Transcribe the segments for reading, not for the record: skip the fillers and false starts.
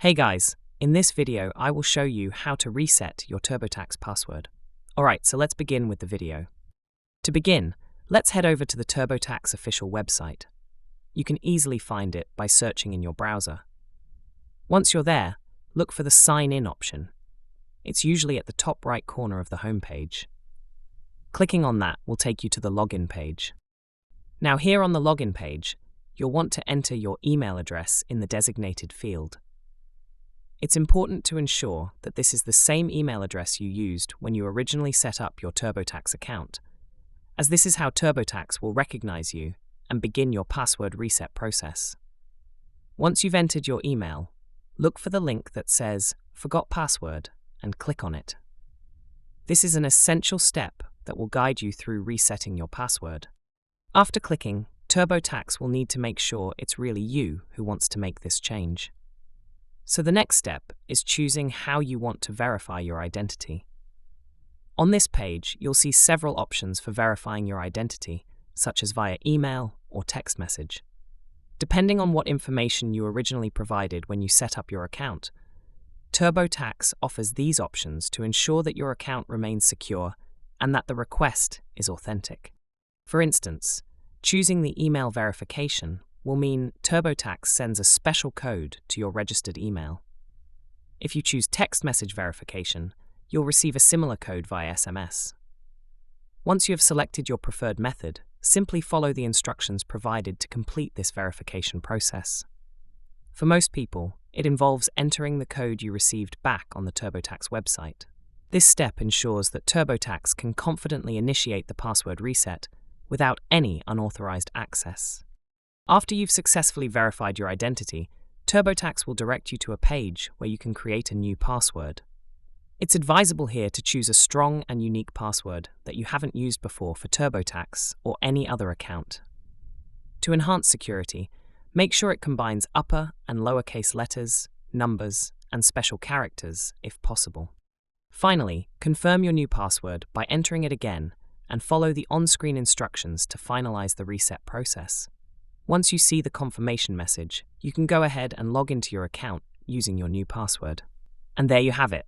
Hey guys, in this video I will show you how to reset your TurboTax password. Alright, so let's begin with the video. To begin, let's head over to the TurboTax official website. You can easily find it by searching in your browser. Once you're there, look for the Sign In option. It's usually at the top right corner of the homepage. Clicking on that will take you to the login page. Now here on the login page, you'll want to enter your email address in the designated field. It's important to ensure that this is the same email address you used when you originally set up your TurboTax account, as this is how TurboTax will recognize you and begin your password reset process. Once you've entered your email, look for the link that says Forgot Password and click on it. This is an essential step that will guide you through resetting your password. After clicking, TurboTax will need to make sure it's really you who wants to make this change. So the next step is choosing how you want to verify your identity. On this page, you'll see several options for verifying your identity, such as via email or text message. Depending on what information you originally provided when you set up your account, TurboTax offers these options to ensure that your account remains secure and that the request is authentic. For instance, choosing the email verification will mean TurboTax sends a special code to your registered email. If you choose text message verification, you'll receive a similar code via SMS. Once you have selected your preferred method, simply follow the instructions provided to complete this verification process. For most people, it involves entering the code you received back on the TurboTax website. This step ensures that TurboTax can confidently initiate the password reset without any unauthorized access. After you've successfully verified your identity, TurboTax will direct you to a page where you can create a new password. It's advisable here to choose a strong and unique password that you haven't used before for TurboTax or any other account. To enhance security, make sure it combines upper and lowercase letters, numbers, and special characters if possible. Finally, confirm your new password by entering it again and follow the on-screen instructions to finalize the reset process. Once you see the confirmation message, you can go ahead and log into your account using your new password. And there you have it.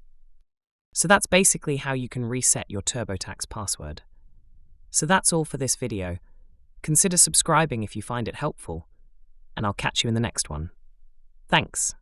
So that's basically how you can reset your TurboTax password. So that's all for this video. Consider subscribing if you find it helpful, and I'll catch you in the next one. Thanks.